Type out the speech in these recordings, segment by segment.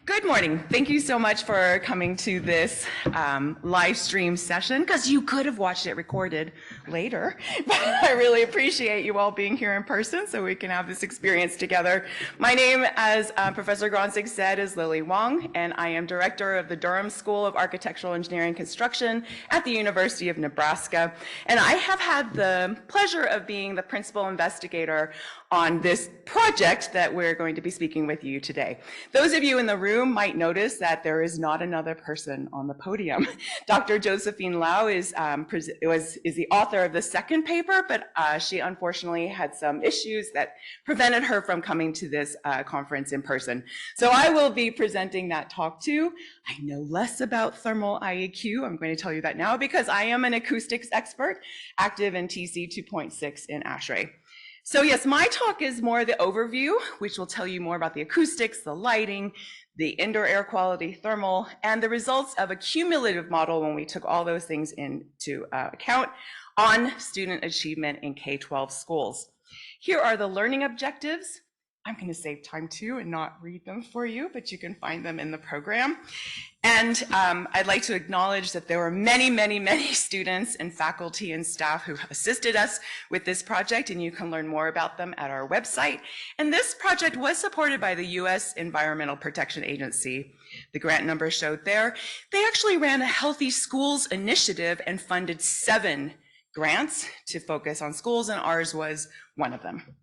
Good morning. Thank you so much for coming to this live stream session, because you could have watched it recorded later, but I really appreciate you all being here in person so we can have this experience together. My name, as Professor Gronsig said, is Lily Wang, and I am director of the Durham School of Architectural Engineering and Construction at the University of Nebraska, and I have had the pleasure of being the principal investigator on this project that we're going to be speaking with you today. Those of you in the room might notice that there is not another person on the podium. Dr. Josephine Lau is the author of the second paper, but she unfortunately had some issues that prevented her from coming to this conference in person. So I will be presenting that talk too. I know less about thermal IAQ, I'm going to tell you that now, because I am an acoustics expert, active in TC 2.6 in ASHRAE. So yes, my talk is more the overview, which will tell you more about the acoustics, the lighting, the indoor air quality, thermal, and the results of a cumulative model when we took all those things into account on student achievement in K-12 schools. Here are the learning objectives. I'm going to save time too and not read them for you, but you can find them in the program. And I'd like to acknowledge that there were many students and faculty and staff who have assisted us with this project, and you can learn more about them at our website. And this project was supported by the U.S. Environmental Protection Agency. The grant number showed there. They actually ran a Healthy Schools initiative and funded 7 grants to focus on schools, and ours was one of them.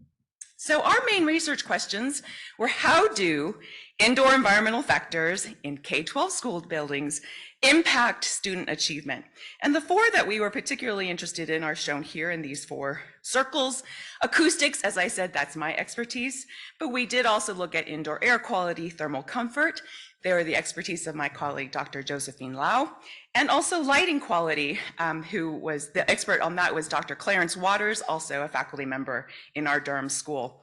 So our main research questions were, how do indoor environmental factors in K-12 school buildings impact student achievement? And the 4 that we were particularly interested in are shown here in these 4 circles. Acoustics, as I said, that's my expertise, but we did also look at indoor air quality, thermal comfort. They were the expertise of my colleague, Dr. Josephine Lau, and also lighting quality, who was the expert on that was Dr. Clarence Waters, also a faculty member in our Durham school.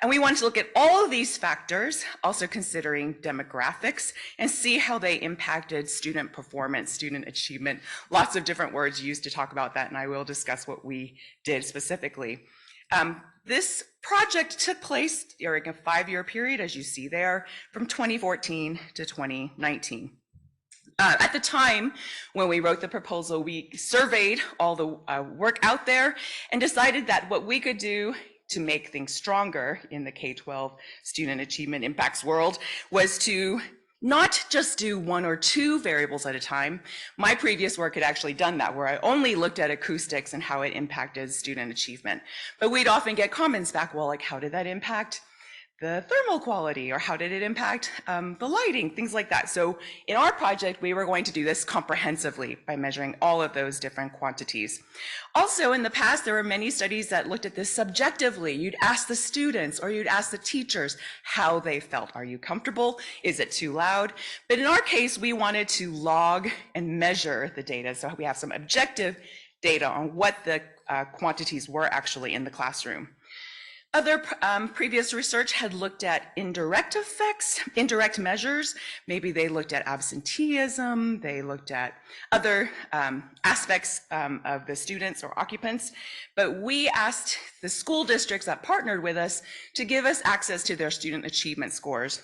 And we wanted to look at all of these factors, also considering demographics, and see how they impacted student performance, student achievement. Lots of different words used to talk about that, and I will discuss what we did specifically. This project took place during a 5-year period, as you see there, from 2014 to 2019. At the time when we wrote the proposal, we surveyed all the work out there and decided that what we could do to make things stronger in the K-12 student achievement impacts world was to not just do 1 or 2 variables at a time. My previous work had actually done that, where I only looked at acoustics and how it impacted student achievement. But we'd often get comments back, well, like, how did that impact the thermal quality, or how did it impact the lighting, things like that. So in our project, we were going to do this comprehensively by measuring all of those different quantities. Also, in the past, there were many studies that looked at this subjectively. You'd ask the students or you'd ask the teachers how they felt. Are you comfortable? Is it too loud? But in our case, we wanted to log and measure the data, so we have some objective data on what the quantities were actually in the classroom. Other previous research had looked at indirect effects, indirect measures. Maybe they looked at absenteeism, they looked at other aspects of the students or occupants, but we asked the school districts that partnered with us to give us access to their student achievement scores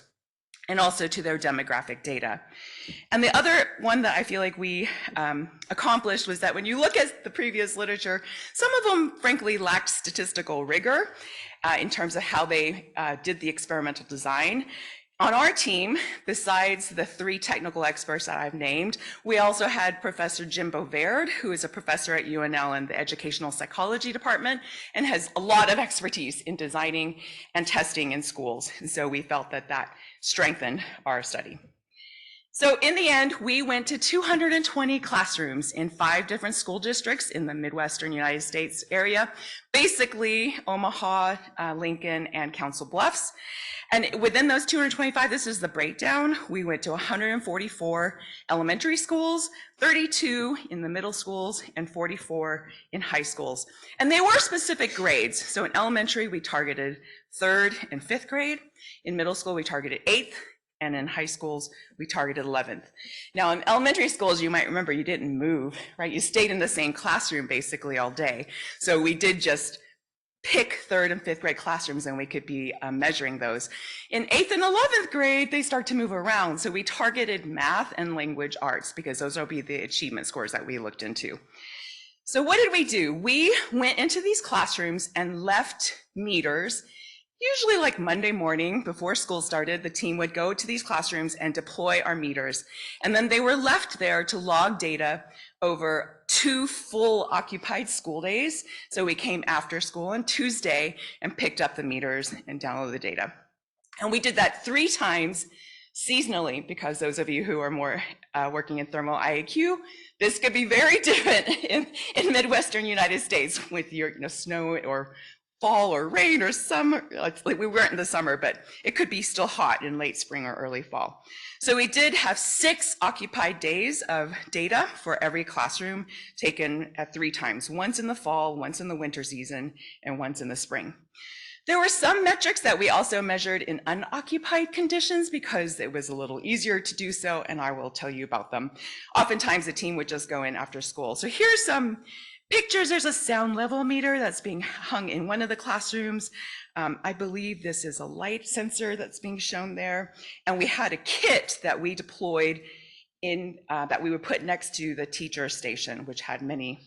and also to their demographic data. And the other one that I feel like we accomplished was that when you look at the previous literature, some of them frankly lacked statistical rigor in terms of how they did the experimental design. On our team, besides the 3 technical experts that I've named, we also had Professor Jim Bovaird, who is a professor at UNL in the Educational Psychology Department and has a lot of expertise in designing and testing in schools. And so we felt that that strengthened our study. So in the end, we went to 220 classrooms in 5 different school districts in the Midwestern United States area, basically Omaha, Lincoln, and Council Bluffs. And within those 225, this is the breakdown. We went to 144 elementary schools, 32 in the middle schools, and 44 in high schools. And they were specific grades. So in elementary, we targeted 3rd and 5th grade. In middle school, we targeted 8th. And in high schools, we targeted 11th. Now, in elementary schools, you might remember you didn't move, right? You stayed in the same classroom basically all day. So we did just pick 3rd and 5th grade classrooms and we could be measuring those. In 8th and 11th grade, they start to move around. So we targeted math and language arts because those will be the achievement scores that we looked into. So what did we do? We went into these classrooms and left meters. Usually like Monday morning before school started, the team would go to these classrooms and deploy our meters. And then they were left there to log data over 2 full occupied school days. So we came after school on Tuesday and picked up the meters and downloaded the data. And we did that 3 times seasonally, because those of you who are more working in thermal IAQ, this could be very different in Midwestern United States with your snow or fall or rain or summer. Like we weren't in the summer, but it could be still hot in late spring or early fall. So we did have 6 occupied days of data for every classroom taken at 3 times, once in the fall, once in the winter season, and once in the spring. There were some metrics that we also measured in unoccupied conditions because it was a little easier to do so, and I will tell you about them. Oftentimes the team would just go in after school. So here's some pictures. There's a sound level meter that's being hung in one of the classrooms. I believe this is a light sensor that's being shown there. And we had a kit that we deployed in that we would put next to the teacher station, which had many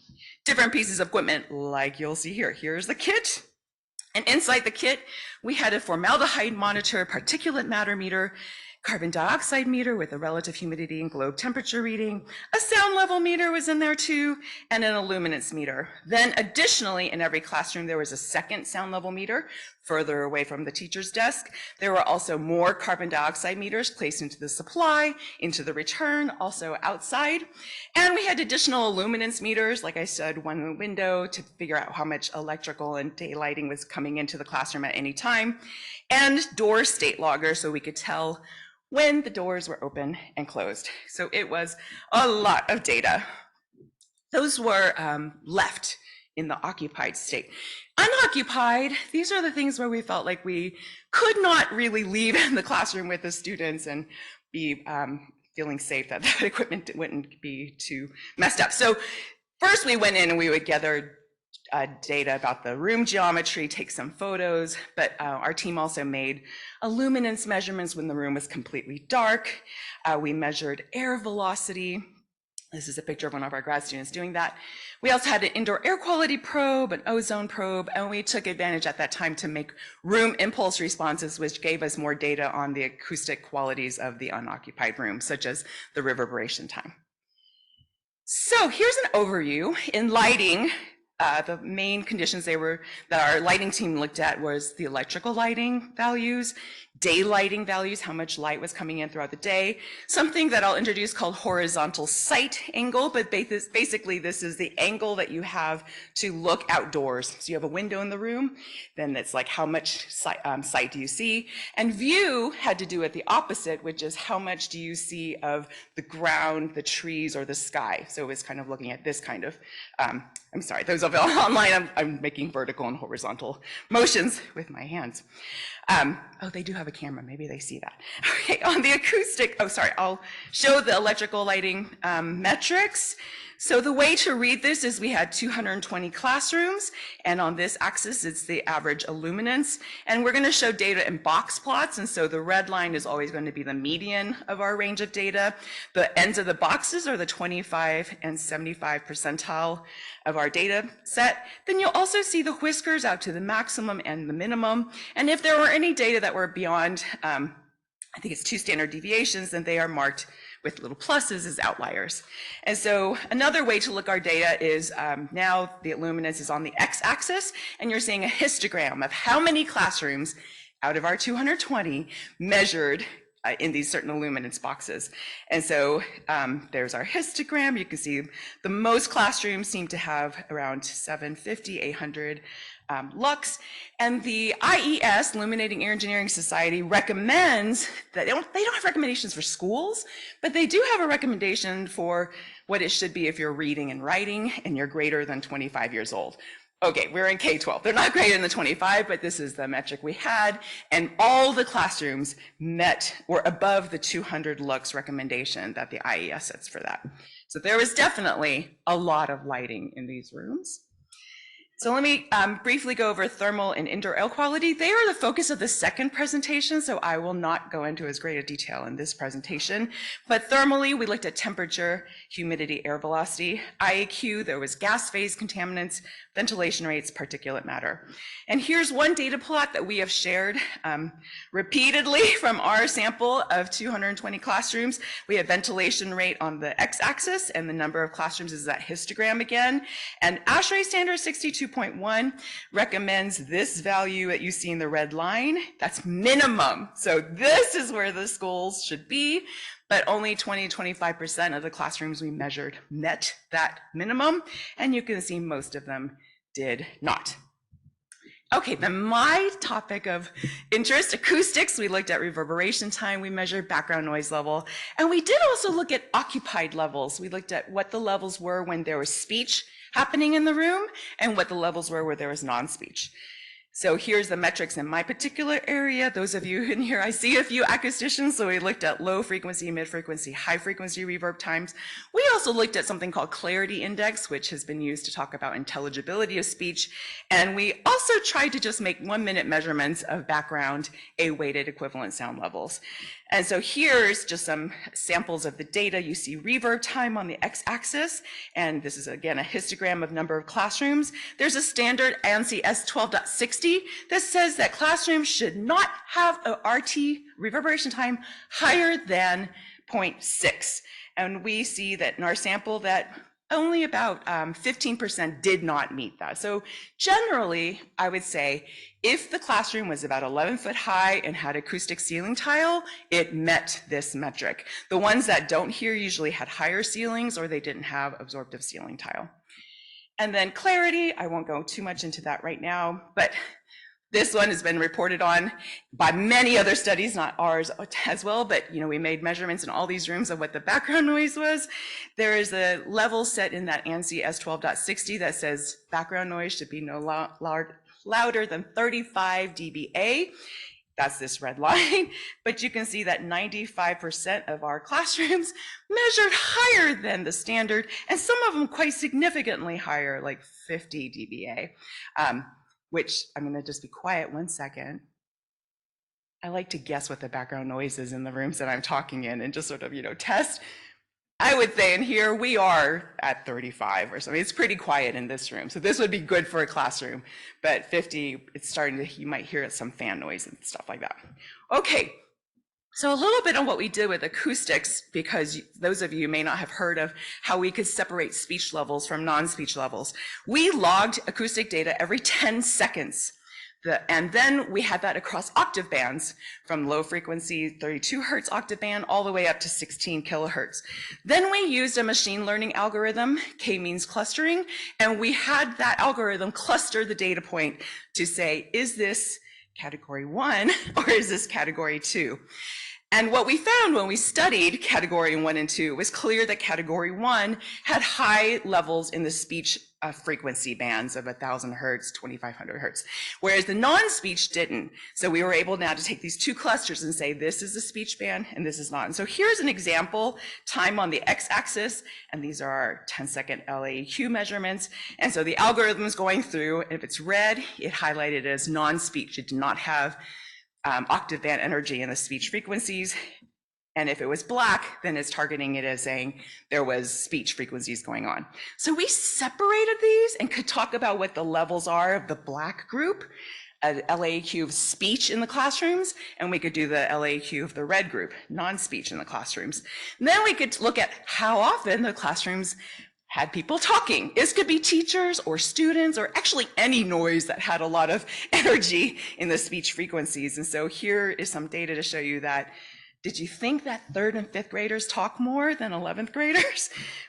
different pieces of equipment like you'll see here. Here's the kit. And inside the kit, we had a formaldehyde monitor, particulate matter meter, carbon dioxide meter with a relative humidity and globe temperature reading. A sound level meter was in there too, and an illuminance meter. Then additionally, in every classroom, there was a second sound level meter further away from the teacher's desk. There were also more carbon dioxide meters placed into the supply, into the return, also outside. And we had additional illuminance meters, like I said, one in the window to figure out how much electrical and daylighting was coming into the classroom at any time, and door state logger so we could tell when the doors were open and closed. So it was a lot of data. Those were left in the occupied state. Unoccupied, these are the things where we felt like we could not really leave the classroom with the students and be feeling safe that that equipment wouldn't be too messed up. So first we went in and we would gather data about the room geometry, take some photos, but our team also made illuminance measurements when the room was completely dark. We measured air velocity. This is a picture of one of our grad students doing that. We also had an indoor air quality probe, an ozone probe, and we took advantage at that time to make room impulse responses, which gave us more data on the acoustic qualities of the unoccupied room, such as the reverberation time. So here's an overview. In lighting, the main conditions that our lighting team looked at was the electrical lighting values, day lighting values, how much light was coming in throughout the day, something that I'll introduce called horizontal sight angle, but basically this is the angle that you have to look outdoors. So you have a window in the room, then it's like how much sight do you see, and view had to do with the opposite, which is how much do you see of the ground, the trees, or the sky. So it was kind of looking at this kind of, I'm sorry, those of you online, I'm making vertical and horizontal motions with my hands. Oh, they do have a camera, maybe they see that. Okay, on the acoustic, oh, sorry, I'll show the electrical lighting metrics. So the way to read this is we had 220 classrooms, and on this axis, it's the average illuminance. And we're gonna show data in box plots, and so the red line is always going to be the median of our range of data. The ends of the boxes are the 25 and 75 percentile of our data set. Then you'll also see the whiskers out to the maximum and the minimum. And if there were any data that were beyond, I think it's 2 standard deviations, then they are marked with little pluses as outliers. And so another way to look our data is now the illuminance is on the x-axis, and you're seeing a histogram of how many classrooms out of our 220 measured in these certain illuminance boxes. And so there's our histogram. You can see the most classrooms seem to have around 750, 800 lux, and the IES, Illuminating Air Engineering Society, recommends that they don't have recommendations for schools, but they do have a recommendation for what it should be if you're reading and writing and you're greater than 25 years old. Okay, we're in K-12. They're not greater than 25, but this is the metric we had, and all the classrooms met or above the 200 lux recommendation that the IES sets for that. So there was definitely a lot of lighting in these rooms. So let me briefly go over thermal and indoor air quality. They are the focus of the second presentation, so I will not go into as great a detail in this presentation. But thermally, we looked at temperature, humidity, air velocity, IAQ, there was gas phase contaminants, ventilation rates, particulate matter. And here's one data plot that we have shared repeatedly from our sample of 220 classrooms. We have ventilation rate on the x-axis, and the number of classrooms is that histogram again. And ASHRAE standard 62.1 recommends this value that you see in the red line. That's minimum. So this is where the schools should be, but only 20 to 25% of the classrooms we measured met that minimum. And you can see most of them did not. Okay, then my topic of interest, acoustics, we looked at reverberation time, we measured background noise level, and we did also look at occupied levels. We looked at what the levels were when there was speech happening in the room and what the levels were where there was non-speech. So here's the metrics in my particular area. Those of you in here, I see a few acousticians. So we looked at low frequency, mid frequency, high frequency reverb times. We also looked at something called clarity index, which has been used to talk about intelligibility of speech. And we also tried to just make 1 minute measurements of background A-weighted equivalent sound levels. And so here's just some samples of the data. You see reverb time on the x-axis, and this is again a histogram of number of classrooms. There's a standard ANSI S12.60 that says that classrooms should not have a RT reverberation time higher than 0.6. And we see that in our sample that only about 15% did not meet that. So generally, I would say if the classroom was about 11 foot high and had acoustic ceiling tile, it met this metric. The ones that don't here usually had higher ceilings or they didn't have absorptive ceiling tile. And then clarity, I won't go too much into that right now, but this one has been reported on by many other studies, not ours as well, but we made measurements in all these rooms of what the background noise was. There is a level set in that ANSI S12.60 that says background noise should be no louder than 35 dBA. That's this red line, but you can see that 95% of our classrooms measured higher than the standard, and some of them quite significantly higher, like 50 dBA. Which I'm going to just be quiet 1 second. I like to guess what the background noise is in the rooms that I'm talking in and just sort of, test. I would say in here we are at 35 or something. It's pretty quiet in this room. So this would be good for a classroom, but 50, it's starting to, you might hear some fan noise and stuff like that. Okay. So a little bit on what we did with acoustics, because those of you may not have heard of how we could separate speech levels from non-speech levels. We logged acoustic data every 10 seconds. And then we had that across octave bands from low frequency 32 hertz octave band all the way up to 16 kilohertz. Then we used a machine learning algorithm, k-means clustering, and we had that algorithm cluster the data point to say, is this category 1 or is this category 2? And what we found when we studied category 1 and 2 was clear that category 1 had high levels in the speech frequency bands of 1000 hertz, 2500 hertz, whereas the non-speech didn't. So we were able now to take these two clusters and say, this is the speech band and this is not. And so here's an example, time on the x-axis, and these are our 10-second LAEQ measurements. And so the algorithm is going through, and if it's red, it highlighted as non-speech. It did not have octave band energy in the speech frequencies. And if it was black, then it's targeting it as saying there was speech frequencies going on. So we separated these and could talk about what the levels are of the black group, LAEQ of speech in the classrooms, and we could do the LAEQ of the red group, non-speech in the classrooms. And then we could look at how often the classrooms had people talking. This could be teachers or students or actually any noise that had a lot of energy in the speech frequencies. And so here is some data to show you that. Did you think that 3rd and 5th graders talk more than 11th graders?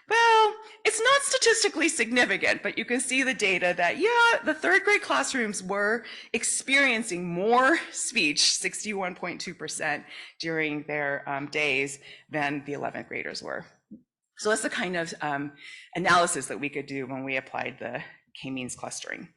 Well, it's not statistically significant, but you can see the data that, yeah, the 3rd grade classrooms were experiencing more speech, 61.2% during their days than the 11th graders were. So that's the kind of analysis that we could do when we applied the k-means clustering.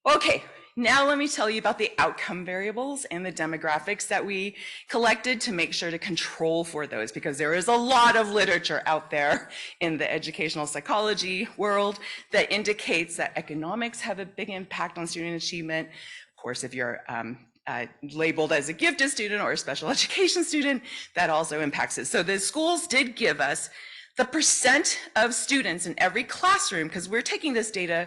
Okay, now let me tell you about the outcome variables and the demographics that we collected to make sure to control for those, because there is a lot of literature out there in the educational psychology world that indicates that economics have a big impact on student achievement. Of course, if you're labeled as a gifted student or a special education student, that also impacts it. So the schools did give us the percent of students in every classroom, because we're taking this data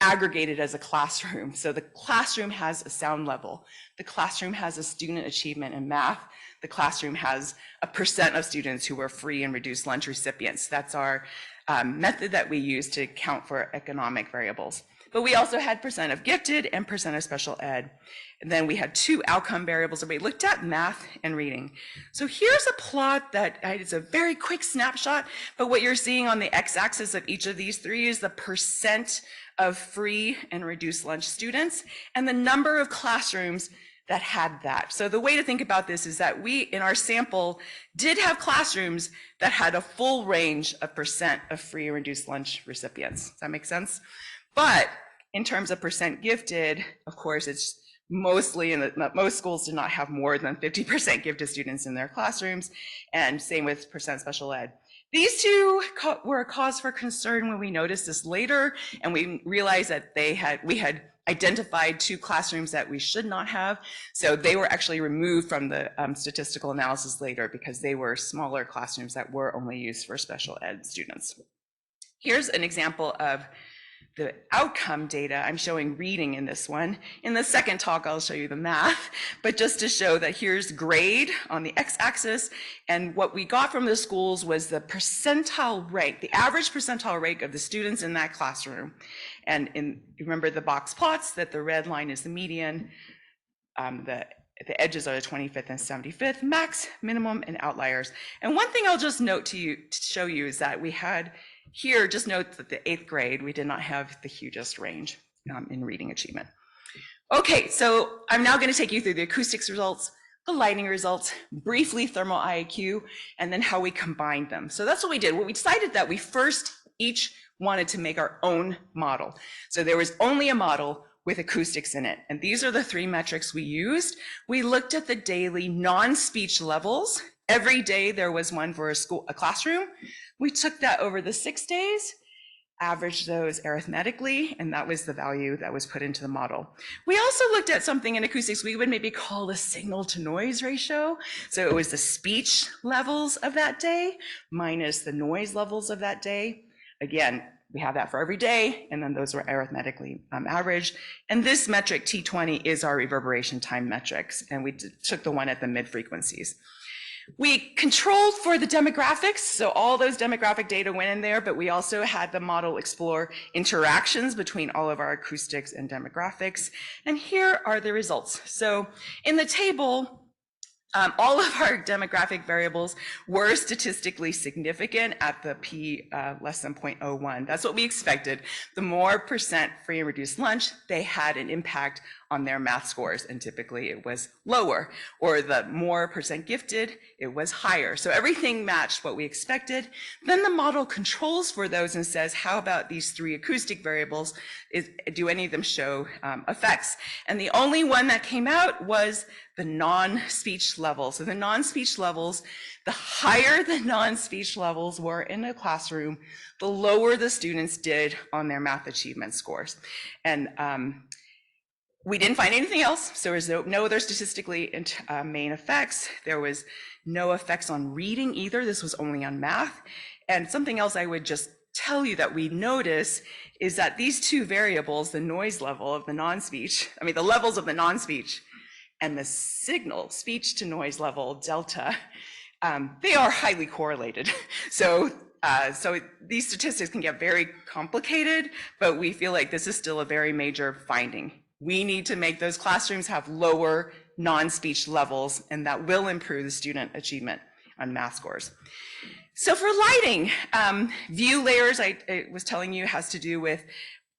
aggregated as a classroom. So the classroom has a sound level. The classroom has a student achievement in math. The classroom has a percent of students who were free and reduced lunch recipients. That's our method that we use to count for economic variables. But we also had percent of gifted and percent of special ed. And then we had two outcome variables that we looked at, math and reading. So here's a plot that is a very quick snapshot, but what you're seeing on the x-axis of each of these three is the percent of free and reduced lunch students and the number of classrooms that had that. So the way to think about this is that we, in our sample, did have classrooms that had a full range of percent of free and reduced lunch recipients. Does that make sense? But in terms of percent gifted, of course, it's mostly most schools did not have more than 50% gifted students in their classrooms, and same with percent special ed. These two were a cause for concern when we noticed this later, and we realized that we had identified two classrooms that we should not have. So they were actually removed from the statistical analysis later because they were smaller classrooms that were only used for special ed students. Here's an example of the outcome data. I'm showing reading in this one. In the second talk, I'll show you the math, but just to show that here's grade on the x-axis, and what we got from the schools was the percentile rank, the average percentile rank of the students in that classroom. And remember the box plots, that the red line is the median, the edges are the 25th and 75th, max, minimum, and outliers. And one thing I'll just note to show you is that we had here, just note that the 8th grade, we did not have the hugest range in reading achievement. Okay, so I'm now going to take you through the acoustics results, the lighting results, briefly thermal IAQ, and then how we combined them. So that's what we did. Well, we decided that we first each wanted to make our own model. So there was only a model with acoustics in it. And these are the three metrics we used. We looked at the daily non-speech levels. Every day there was one for a classroom. We took that over the 6 days, averaged those arithmetically, and that was the value that was put into the model. We also looked at something in acoustics we would maybe call the signal to noise ratio. So it was the speech levels of that day minus the noise levels of that day. Again, we have that for every day, and then those were arithmetically averaged. And this metric, T20, is our reverberation time metrics, and we took the one at the mid-frequencies. We controlled for the demographics, so all those demographic data went in there, but we also had the model explore interactions between all of our acoustics and demographics. And here are the results. So in the table, all of our demographic variables were statistically significant at the p less than 0.01. That's what we expected. The more percent free and reduced lunch, they had an impact on their math scores, and typically it was lower. Or the more percent gifted, it was higher. So everything matched what we expected. Then the model controls for those and says, how about these three acoustic variables? Do any of them show effects? And the only one that came out was the non-speech levels. So the non-speech levels, the higher the non-speech levels were in a classroom, the lower the students did on their math achievement scores. And we didn't find anything else. So there was no other statistically main effects. There was no effects on reading either. This was only on math. And something else I would just tell you that we notice is that these two variables, the noise level of the non-speech, the levels of the non-speech, and the signal speech to noise level, delta, they are highly correlated. So these statistics can get very complicated, but we feel like this is still a very major finding. We need to make those classrooms have lower non-speech levels, and that will improve the student achievement on math scores. So for lighting, view layers, I was telling you, has to do with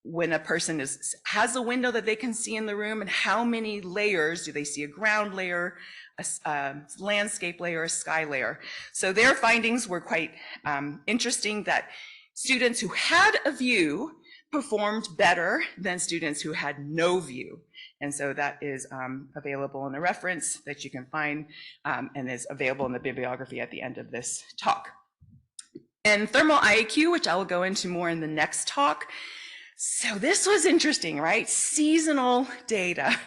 when a person has a window that they can see in the room, and how many layers do they see? A ground layer, a landscape layer, a sky layer. So their findings were quite interesting, that students who had a view, performed better than students who had no view. And so that is available in the reference that you can find and is available in the bibliography at the end of this talk. And thermal IAQ, which I will go into more in the next talk. So this was interesting, right? Seasonal data.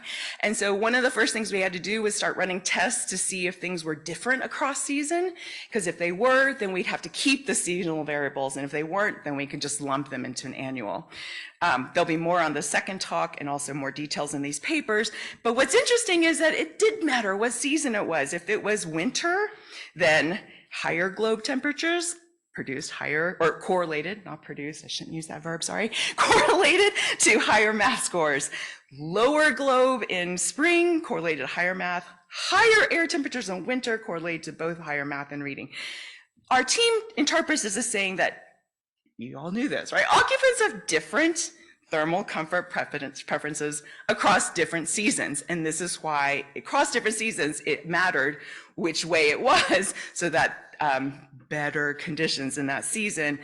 And so one of the first things we had to do was start running tests to see if things were different across season, because if they were, then we'd have to keep the seasonal variables. And if they weren't, then we could just lump them into an annual. There'll be more on the second talk and also more details in these papers. But what's interesting is that it did matter what season it was. If it was winter, then higher globe temperatures produced higher, or correlated, not produced, I shouldn't use that verb, sorry, correlated to higher math scores. Lower globe in spring correlated to higher math. Higher air temperatures in winter correlated to both higher math and reading. Our team interprets this as saying that, you all knew this, right? Occupants have different thermal comfort preferences across different seasons. And this is why across different seasons, it mattered which way it was, so that better conditions in that season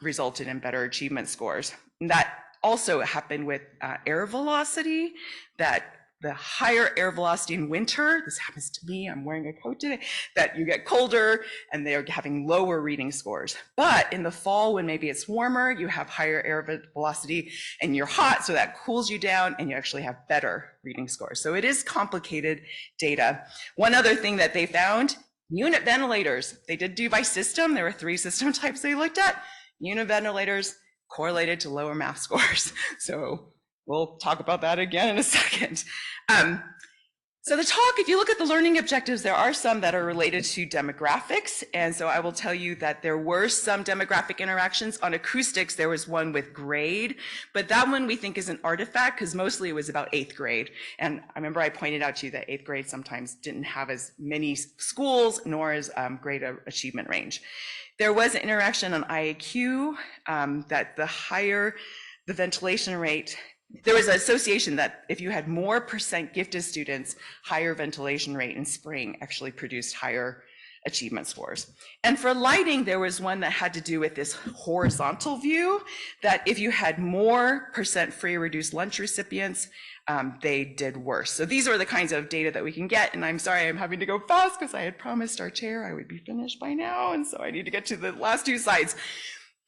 resulted in better achievement scores. And that also happened with air velocity, that the higher air velocity in winter, this happens to me, I'm wearing a coat today, that you get colder and they're having lower reading scores. But in the fall, when maybe it's warmer, you have higher air velocity and you're hot, so that cools you down and you actually have better reading scores. So it is complicated data. One other thing that they found, unit ventilators, they did do by system. There were 3 system types they looked at. Unit ventilators correlated to lower math scores. So we'll talk about that again in a second. So the talk, if you look at the learning objectives, there are some that are related to demographics. And so I will tell you that there were some demographic interactions. On acoustics, there was one with grade, but that one we think is an artifact because mostly it was about 8th grade. And I remember I pointed out to you that 8th grade sometimes didn't have as many schools nor as great a achievement range. There was an interaction on IAQ that the higher the ventilation rate, there was an association that if you had more % gifted students, higher ventilation rate in spring actually produced higher achievement scores. And for lighting, there was one that had to do with this horizontal view, that if you had more % free reduced lunch recipients, they did worse. So these are the kinds of data that we can get. And I'm sorry I'm having to go fast because I had promised our chair I would be finished by now. And so I need to get to the last 2 slides.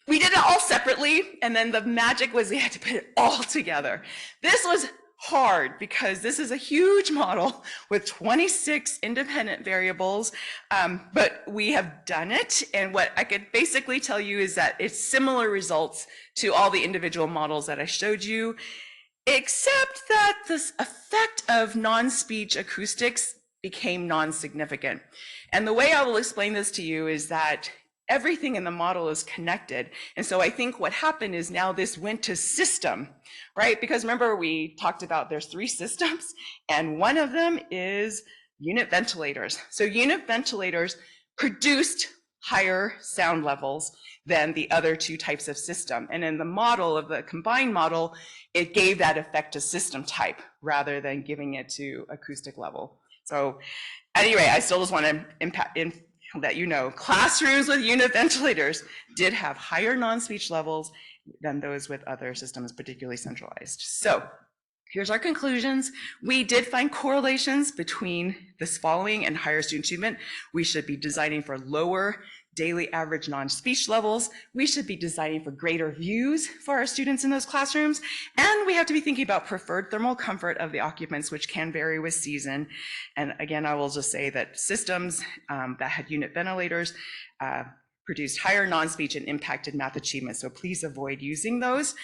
We did it all separately, and then the magic was we had to put it all together. This was hard because this is a huge model with 26 independent variables, but we have done it. And what I could basically tell you is that it's similar results to all the individual models that I showed you, except that this effect of non-speech acoustics became non-significant. And the way I will explain this to you is that everything in the model is connected. And so I think what happened is now this went to system, right? Because remember we talked about there's 3 systems and one of them is unit ventilators. So unit ventilators produced higher sound levels than the other 2 types of system. And in the model of the combined model, it gave that effect to system type rather than giving it to acoustic level. So anyway, I still just want to let you know, classrooms with unit ventilators did have higher non-speech levels than those with other systems, particularly centralized. So here's our conclusions. We did find correlations between this following and higher student achievement. We should be designing for lower daily average non-speech levels. We should be designing for greater views for our students in those classrooms. And we have to be thinking about preferred thermal comfort of the occupants, which can vary with season. And again, I will just say that systems that had unit ventilators produced higher non-speech and impacted math achievement. So please avoid using those.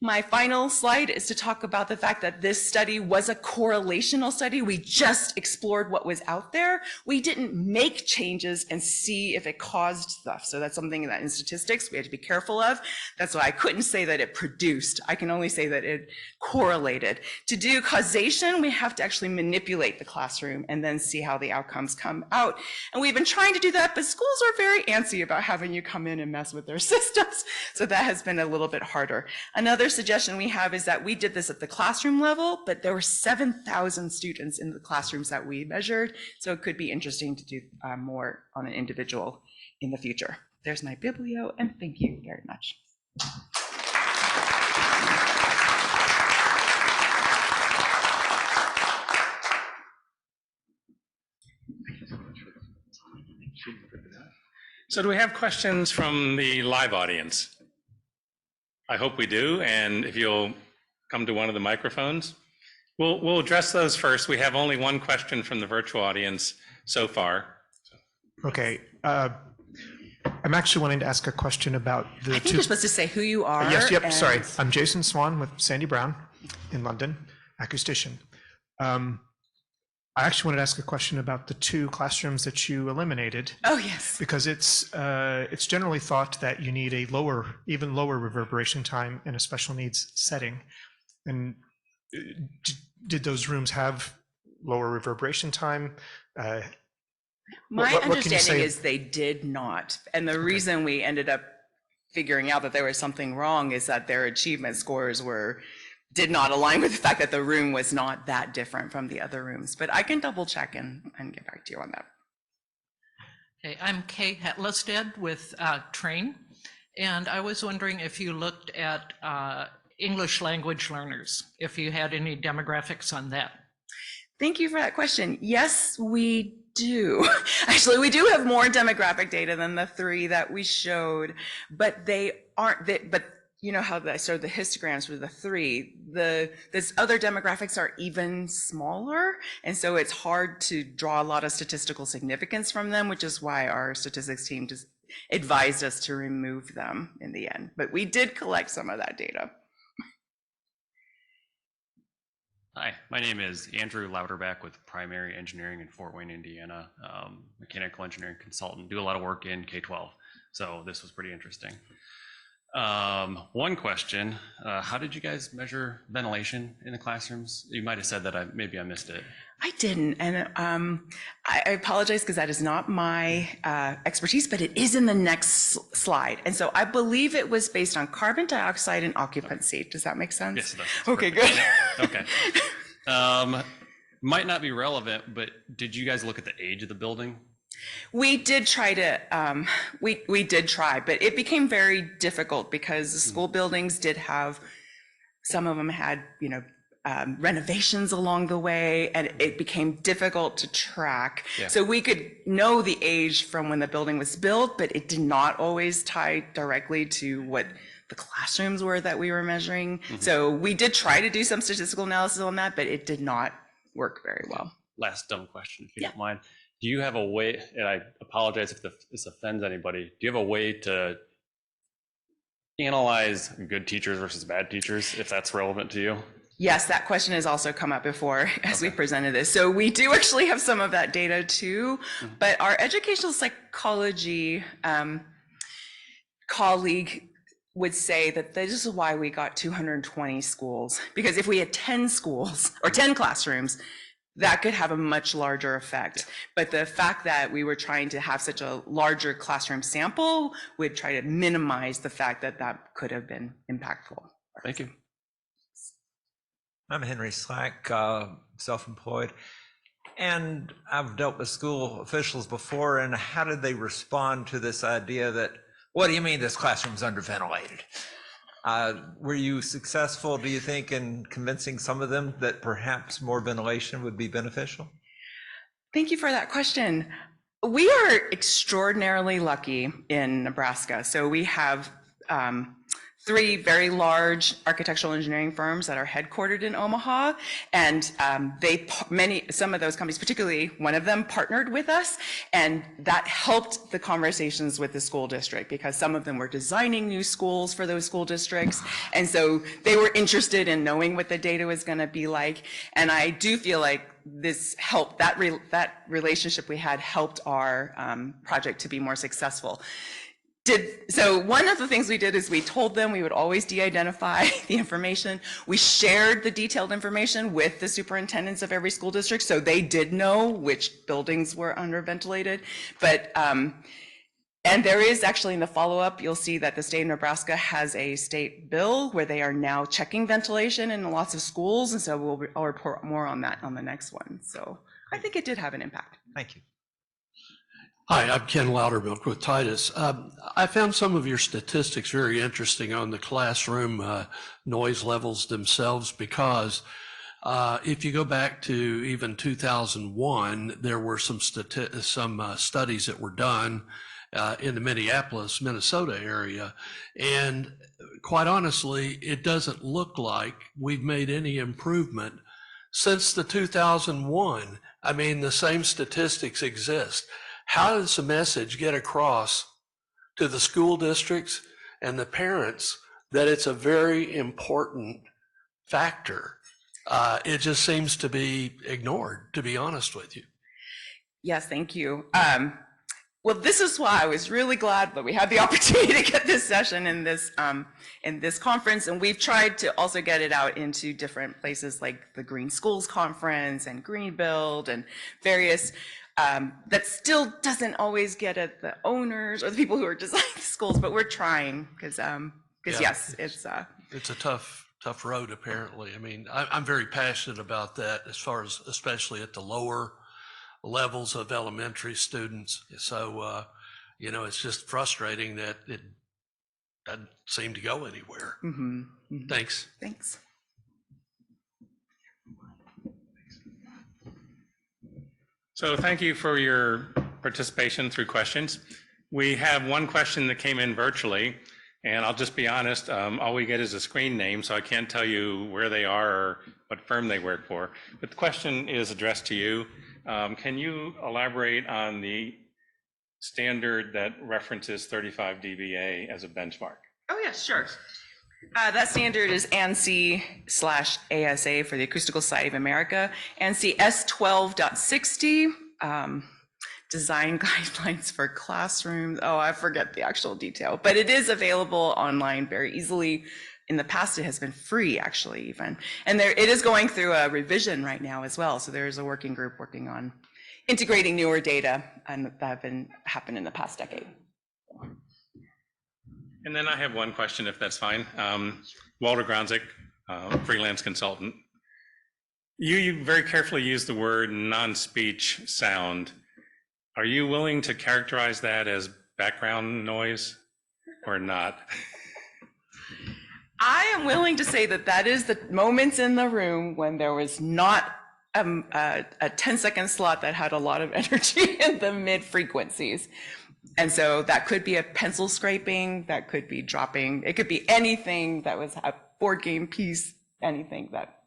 My final slide is to talk about the fact that this study was a correlational study. We just explored what was out there. We didn't make changes and see if it caused stuff. So that's something that in statistics we had to be careful of. That's why I couldn't say that it produced. I can only say that it correlated. To do causation, we have to actually manipulate the classroom and then see how the outcomes come out. And we've been trying to do that, but schools are very antsy about having you come in and mess with their systems. So that has been a little bit harder. Another suggestion we have is that we did this at the classroom level, but there were 7,000 students in the classrooms that we measured. So it could be interesting to do more on an individual in the future. There's my biblio, and thank you very much. So do we have questions from the live audience? I hope we do, and if you'll come to one of the microphones. We'll address those first. We have only one question from the virtual audience so far. Okay. I'm actually wanting to ask a question about the I think you're supposed to say who you are. Yes, yep, sorry. I'm Jason Swan with Sandy Brown in London, acoustician. I actually wanted to ask a question about the 2 classrooms that you eliminated. Oh, yes. Because it's generally thought that you need a even lower reverberation time in a special needs setting. And did those rooms have lower reverberation time? My understanding is they did not. And the reason we ended up figuring out that there was something wrong is that their achievement scores did not align with the fact that the room was not that different from the other rooms. But I can double check and get back to you on that. Okay, I'm Kay Hetlested with Train. And I was wondering if you looked at English language learners, if you had any demographics on that. Thank you for that question. Yes, we do. Actually, we do have more demographic data than the 3 that we showed, but they aren't, but you know how I showed the histograms with the 3, this other demographics are even smaller. And so it's hard to draw a lot of statistical significance from them, which is why our statistics team just advised us to remove them in the end. But we did collect some of that data. Hi, my name is Andrew Louderback with Primary Engineering in Fort Wayne, Indiana. Mechanical engineering consultant, do a lot of work in K-12. So this was pretty interesting. One question, how did you guys measure ventilation in the classrooms? You might have said that, maybe I missed it. I didn't, and I apologize because that is not my expertise, but it is in the next slide. And so I believe it was based on carbon dioxide and occupancy. Okay. Does that make sense? Yes, it does. Okay, good. Okay. Might not be relevant, but did you guys look at the age of the building? We did try to, we did try, but it became very difficult because the school buildings did have, some of them had, renovations along the way, and it became difficult to track. Yeah. So we could know the age from when the building was built, but it did not always tie directly to what the classrooms were that we were measuring. So we did try to do some statistical analysis on that, but it did not work very well. Last dumb question, if you don't mind. Do you have a way, and I apologize if this offends anybody, do you have a way to analyze good teachers versus bad teachers, if that's relevant to you? Yes, that question has also come up before as we presented this. So we do actually have some of that data too, but our educational psychology colleague would say that this is why we got 220 schools, because if we had 10 schools or 10 classrooms, that could have a much larger effect. But the fact that we were trying to have such a larger classroom sample would try to minimize the fact that that could have been impactful. Thank you. I'm Henry Slack, self-employed, and I've dealt with school officials before. And how did they respond to this idea that, what do you mean this classroom's underventilated? Were you successful, do you think, in convincing some of them that perhaps more ventilation would be beneficial? Thank you for that question. We are extraordinarily lucky in Nebraska. So we have 3 very large architectural engineering firms that are headquartered in Omaha, and some of those companies, particularly one of them, partnered with us, and that helped the conversations with the school district because some of them were designing new schools for those school districts, and so they were interested in knowing what the data was going to be like. And I do feel like this helped, that relationship we had helped our project to be more successful. So one of the things we did is we told them we would always de-identify the information. We shared the detailed information with the superintendents of every school district, so they did know which buildings were underventilated. But and there is actually, in the follow-up, you'll see that the state of Nebraska has a state bill where they are now checking ventilation in lots of schools, and so I'll report more on that on the next one. So I think it did have an impact. Thank you. Hi, I'm Ken Loudermilk with Titus. I found some of your statistics very interesting on the classroom noise levels themselves because if you go back to even 2001, there were some studies that were done in the Minneapolis, Minnesota area. And quite honestly, it doesn't look like we've made any improvement since the 2001. I mean, the same statistics exist. How does the message get across to the school districts and the parents that it's a very important factor? It just seems to be ignored, to be honest with you. Yes, thank you. Well, this is why I was really glad that we had the opportunity to get this session in this conference, and we've tried to also get it out into different places like the Green Schools Conference and Green Build and various. That still doesn't always get at the owners or the people who are designing the schools, but we're trying because yes, it's a tough road apparently. I mean, I'm very passionate about that as far as especially at the lower levels of elementary students. So it's just frustrating that it doesn't seem to go anywhere. Mm-hmm. Mm-hmm. Thanks. So thank you for your participation through questions. We have one question that came in virtually, and I'll just be honest, all we get is a screen name, so I can't tell you where they are or what firm they work for. But the question is addressed to you. Can you elaborate on the standard that references 35 dBA as a benchmark? Oh, yeah, sure. That standard is ANSI/ASA for the Acoustical Society of America, ANSI S12.60, design guidelines for classrooms. Oh, I forget the actual detail, but it is available online very easily. In the past, it has been free, actually, even. And it is going through a revision right now as well. So there is a working group working on integrating newer data and that have happened in the past decade. And then I have one question, if that's fine. Walter Gronzik, freelance consultant. You very carefully use the word non-speech sound. Are you willing to characterize that as background noise or not? I am willing to say that is the moments in the room when there was not a 10-second slot that had a lot of energy in the mid frequencies. And so that could be a pencil scraping, that could be dropping, it could be anything that was a board game piece, anything that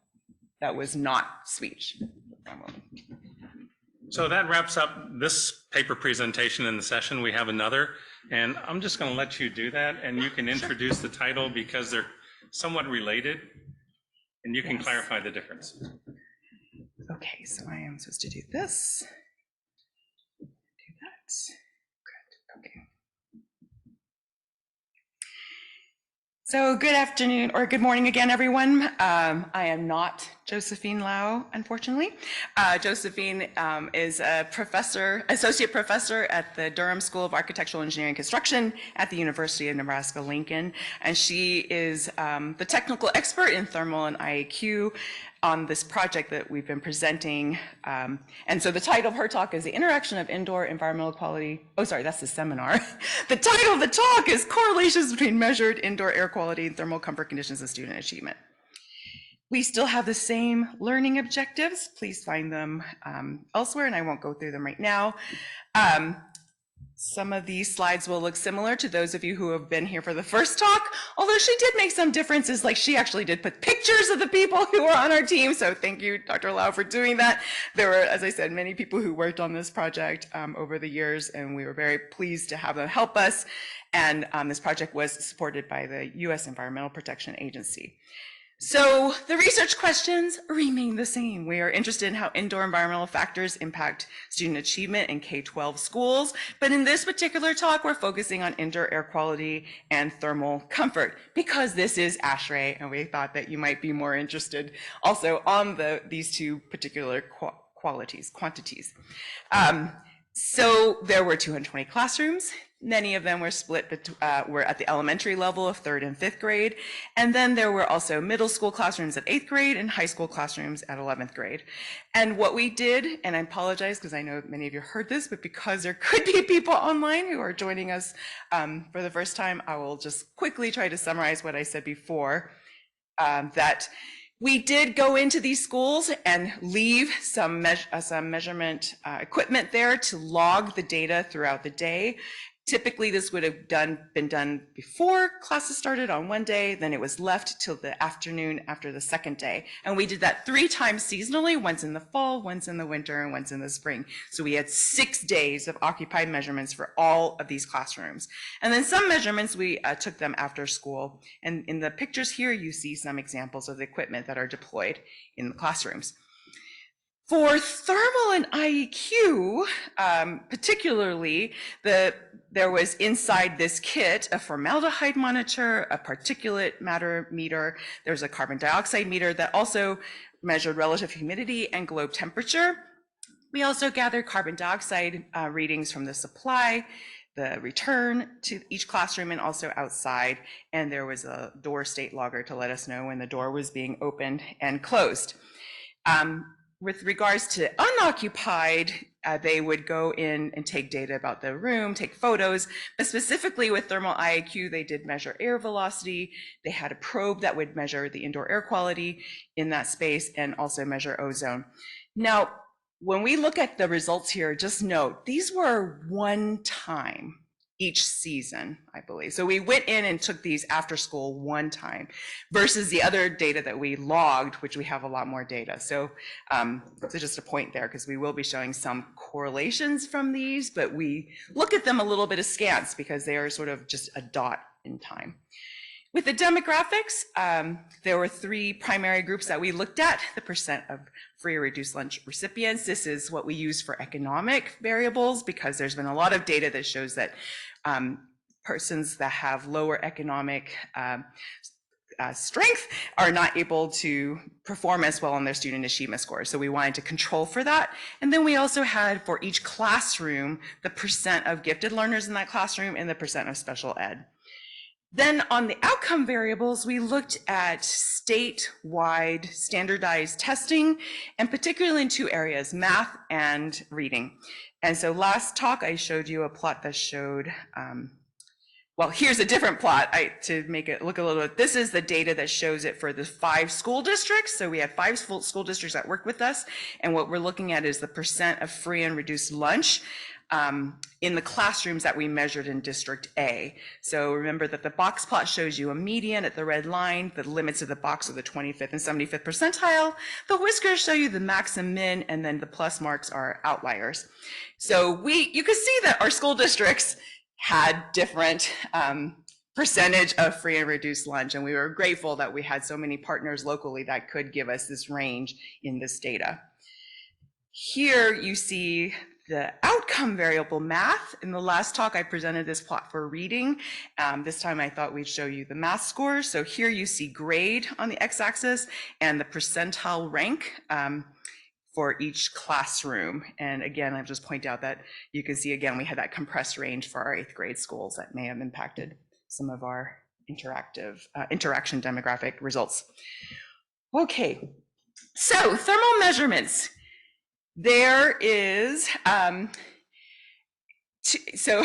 was not speech. So that wraps up this paper presentation in the session. We have another, and I'm just going to let you do that, and you can introduce the title because they're somewhat related, and you can clarify the difference. Okay, so I am supposed to do this. Do that. Good, okay. So good afternoon or good morning again, everyone. I am not Josephine Lau, unfortunately. Josephine is a associate professor at the Durham School of Architectural Engineering and Construction at the University of Nebraska-Lincoln. And she is the technical expert in thermal and IAQ on this project that we've been presenting. And so the title of her talk is The Interaction of Indoor Environmental Quality. Oh, sorry, that's the seminar. The title of the talk is Correlations Between Measured Indoor Air Quality and Thermal Comfort Conditions and Student Achievement. We still have the same learning objectives. Please find them elsewhere, and I won't go through them right now. Some of these slides will look similar to those of you who have been here for the first talk, although she did make some differences, like she actually did put pictures of the people who were on our team, so thank you, Dr. Lau, for doing that. There were, as I said, many people who worked on this project over the years, and we were very pleased to have them help us, and this project was supported by the U.S. Environmental Protection Agency. So the research questions remain the same. We are interested in how indoor environmental factors impact student achievement in K-12 schools, but in this particular talk, we're focusing on indoor air quality and thermal comfort because this is ASHRAE, and we thought that you might be more interested also on these two particular quantities. So there were 220 classrooms. Many of them were were at the elementary level of 3rd and 5th grade. And then there were also middle school classrooms at 8th grade and high school classrooms at 11th grade. And what we did, and I apologize because I know many of you heard this, but because there could be people online who are joining us for the first time, I will just quickly try to summarize what I said before, that we did go into these schools and leave some measurement equipment there to log the data throughout the day. Typically, this would have been done before classes started on one day, then it was left till the afternoon after the second day. And we did that 3 times seasonally, once in the fall, once in the winter, and once in the spring. So we had 6 days of occupied measurements for all of these classrooms. And then some measurements, we took them after school. And in the pictures here, you see some examples of the equipment that are deployed in the classrooms. For thermal and IEQ, particularly, there was inside this kit a formaldehyde monitor, a particulate matter meter, there's a carbon dioxide meter that also measured relative humidity and globe temperature. We also gathered carbon dioxide readings from the supply, the return to each classroom, and also outside. And there was a door state logger to let us know when the door was being opened and closed. With regards to unoccupied, they would go in and take data about the room, take photos, but specifically with thermal IAQ, they did measure air velocity. They had a probe that would measure the indoor air quality in that space and also measure ozone. Now, when we look at the results here, just note, these were one time each season, I believe. So we went in and took these after school one time versus the other data that we logged, which we have a lot more data. So, so just a point there, because we will be showing some correlations from these, but we look at them a little bit askance because they are sort of just a dot in time. With the demographics, there were 3 primary groups that we looked at: the percent of free or reduced lunch recipients. This is what we use for economic variables because there's been a lot of data that shows that persons that have lower economic strength are not able to perform as well on their student achievement scores. So we wanted to control for that. And then we also had for each classroom, the percent of gifted learners in that classroom and the percent of special ed. Then on the outcome variables, we looked at statewide standardized testing, and particularly in 2 areas, math and reading. And so last talk, I showed you a plot that showed, well, here's a different plot to make it look a little bit. This is the data that shows it for the 5 school districts. So we had 5 school districts that worked with us. And what we're looking at is the percent of free and reduced lunch in the classrooms that we measured in District A. So remember that the box plot shows you a median at the red line, the limits of the box are the 25th and 75th percentile. The whiskers show you the max and min, and then the plus marks are outliers. So you can see that our school districts had different percentage of free and reduced lunch, and we were grateful that we had so many partners locally that could give us this range in this data. Here you see the outcome variable math. In the last talk, I presented this plot for reading. This time I thought we'd show you the math scores. So here you see grade on the x-axis and the percentile rank for each classroom. And again, I'll just point out that you can see, again, we had that compressed range for our 8th grade schools that may have impacted some of our interaction demographic results. Okay, so thermal measurements. There is, so,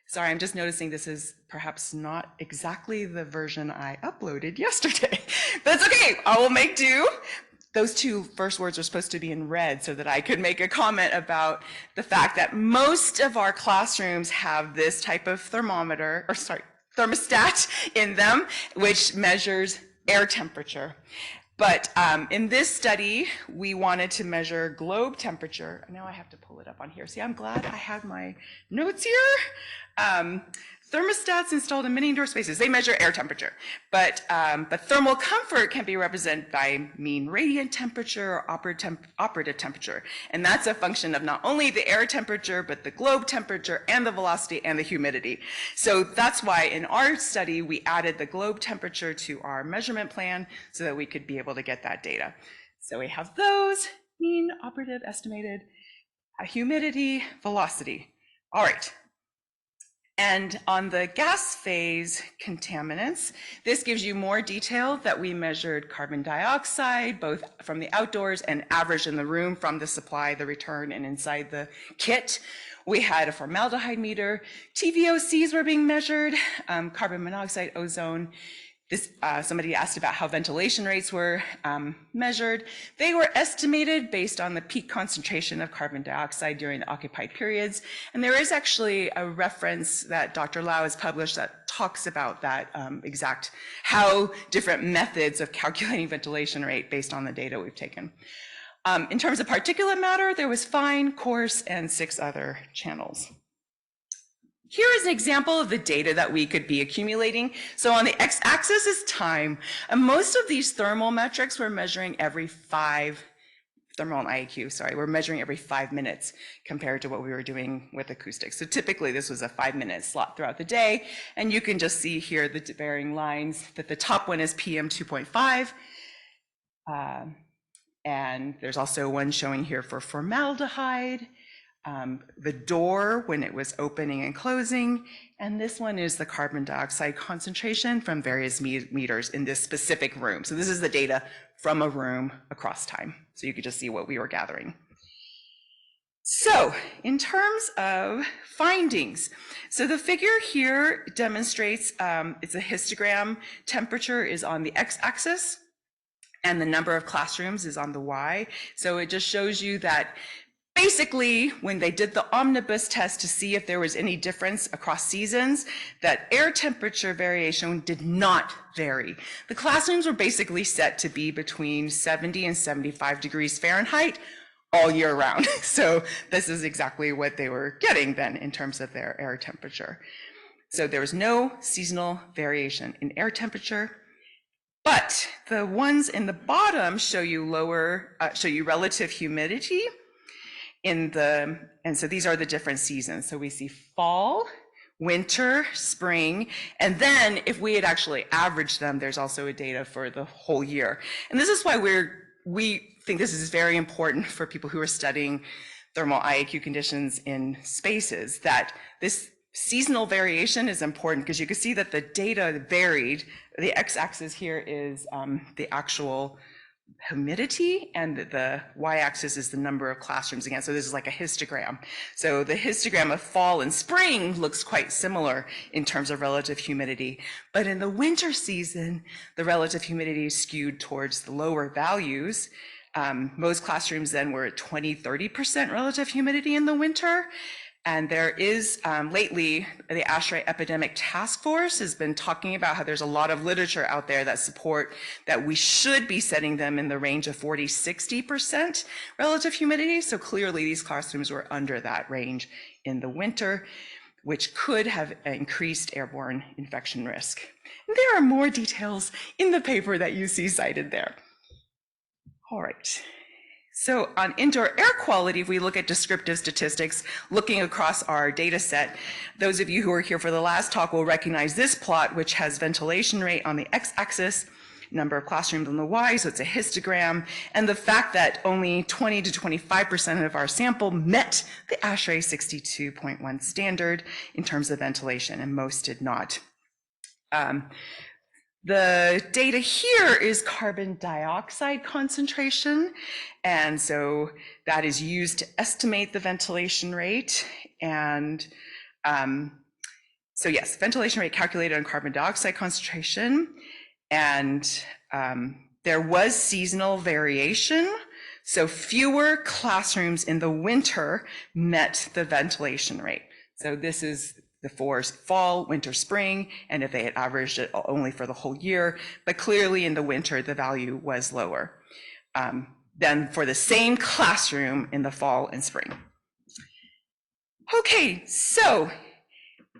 sorry, I'm just noticing this is perhaps not exactly the version I uploaded yesterday. That's okay, I will make do. Those 2 first words are supposed to be in red so that I could make a comment about the fact that most of our classrooms have this type of thermostat in them, which measures air temperature. But in this study, we wanted to measure globe temperature. Now I have to pull it up on here. See, I'm glad I have my notes here. Thermostats installed in many indoor spaces, they measure air temperature. But thermal comfort can be represented by mean radiant temperature or operative temperature. And that's a function of not only the air temperature, but the globe temperature and the velocity and the humidity. So that's why in our study, we added the globe temperature to our measurement plan so that we could be able to get that data. So we have those, mean, operative, estimated, humidity, velocity. All right. And on the gas phase contaminants, this gives you more detail that we measured carbon dioxide, both from the outdoors and average in the room from the supply, the return, and inside the kit. We had a formaldehyde meter. TVOCs were being measured, carbon monoxide, ozone. Somebody asked about how ventilation rates were measured. They were estimated based on the peak concentration of carbon dioxide during the occupied periods. And there is actually a reference that Dr. Lau has published that talks about that exact, how different methods of calculating ventilation rate based on the data we've taken. In terms of particulate matter, there was fine, coarse, and 6 other channels. Here is an example of the data that we could be accumulating. So on the x-axis is time, and most of these thermal metrics we're measuring every 5, thermal and IAQ, sorry, we're measuring every 5 minutes compared to what we were doing with acoustic. So typically this was a 5-minute slot throughout the day, and you can just see here the varying lines that the top one is PM 2.5, and there's also one showing here for formaldehyde. The door when it was opening and closing, and this one is the carbon dioxide concentration from various meters in this specific room. So this is the data from a room across time. So you could just see what we were gathering. So in terms of findings, so the figure here demonstrates, it's a histogram. Temperature is on the x-axis and the number of classrooms is on the y. So it just shows you that basically, when they did the omnibus test to see if there was any difference across seasons, that air temperature variation did not vary. The classrooms were basically set to be between 70 and 75 degrees Fahrenheit all year round. So this is exactly what they were getting then in terms of their air temperature. So there was no seasonal variation in air temperature. But the ones in the bottom show you relative humidity. And so these are the different seasons. So we see fall, winter, spring, and then if we had actually averaged them, there's also a data for the whole year. And this is why we think this is very important for people who are studying thermal IAQ conditions in spaces, that this seasonal variation is important because you can see that the data varied. The x-axis here is the actual humidity, and the y-axis is the number of classrooms again. So this is like a histogram. So the histogram of fall and spring looks quite similar in terms of relative humidity. But in the winter season, the relative humidity is skewed towards the lower values. Most classrooms then were at 20–30% relative humidity in the winter. And there is, lately, the ASHRAE Epidemic Task Force has been talking about how there's a lot of literature out there that support that we should be setting them in the range of 40–60% relative humidity. So clearly these classrooms were under that range in the winter, which could have increased airborne infection risk. And there are more details in the paper that you see cited there. All right. So on indoor air quality, if we look at descriptive statistics, looking across our data set, those of you who were here for the last talk will recognize this plot, which has ventilation rate on the x-axis, number of classrooms on the y, so it's a histogram, and the fact that only 20–25% of our sample met the ASHRAE 62.1 standard in terms of ventilation, and most did not. The data here is carbon dioxide concentration, and so that is used to estimate the ventilation rate. And so yes, ventilation rate calculated on carbon dioxide concentration, and there was seasonal variation. So fewer classrooms in the winter met the ventilation rate. So this is the for fall, winter, spring, and if they had averaged it only for the whole year, but clearly in the winter, the value was lower than for the same classroom in the fall and spring. Okay, so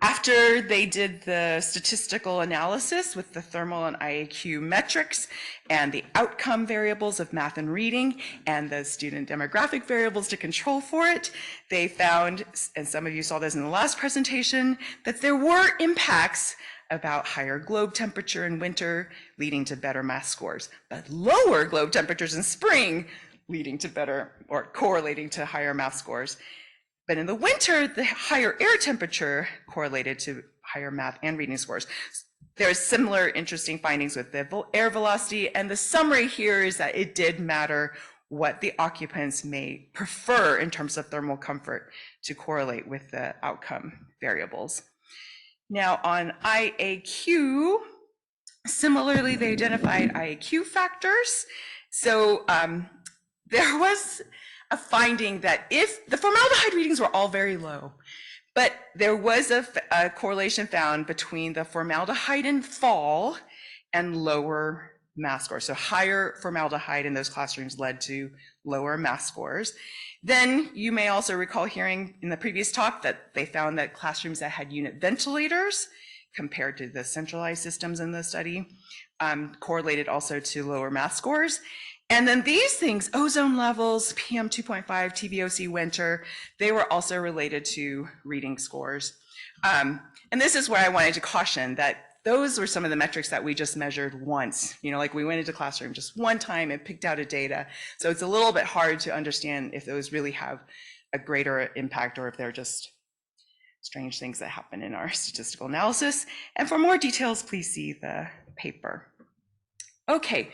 after they did the statistical analysis with the thermal and IAQ metrics and the outcome variables of math and reading and the student demographic variables to control for it, they found, and some of you saw this in the last presentation, that there were impacts about higher globe temperature in winter leading to better math scores, but lower globe temperatures in spring leading to better or correlating to higher math scores. But in the winter, the higher air temperature correlated to higher math and reading scores. There's similar interesting findings with the air velocity, and the summary here is that it did matter what the occupants may prefer in terms of thermal comfort to correlate with the outcome variables. Now on IAQ, similarly, they identified IAQ factors. So there was a finding that if the formaldehyde readings were all very low, but there was a correlation found between the formaldehyde in fall and lower math scores. So higher formaldehyde in those classrooms led to lower math scores. Then you may also recall hearing in the previous talk that they found that classrooms that had unit ventilators compared to the centralized systems in the study correlated also to lower math scores. And then these things, ozone levels, PM 2.5, TVOC winter, they were also related to reading scores. And this is where I wanted to caution that those were some of the metrics that we just measured once. You know, like we went into classroom just one time and picked out a data. So it's a little bit hard to understand if those really have a greater impact or if they're just strange things that happen in our statistical analysis. And for more details, please see the paper. Okay,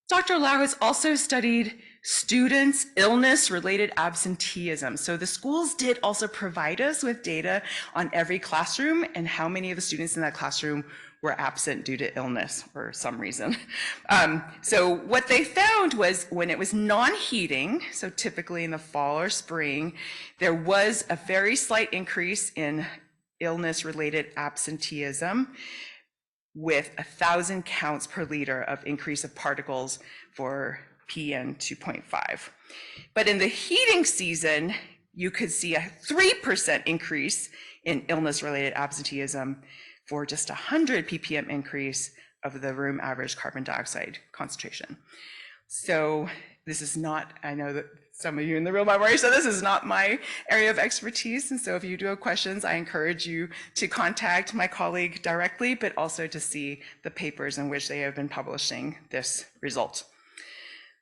Dr. Lau has also studied students' illness-related absenteeism. So the schools did also provide us with data on every classroom and how many of the students in that classroom were absent due to illness for some reason. So what they found was when it was non-heating, so typically in the fall or spring, there was a very slight increase in illness-related absenteeism with 1,000 counts per liter of increase of particles for PM 2.5. But in the heating season, you could see a 3% increase in illness-related absenteeism for just 100 ppm increase of the room average carbon dioxide concentration. So this is not, I know that some of you in the room already said this is not my area of expertise. And so if you do have questions, I encourage you to contact my colleague directly, but also to see the papers in which they have been publishing this result.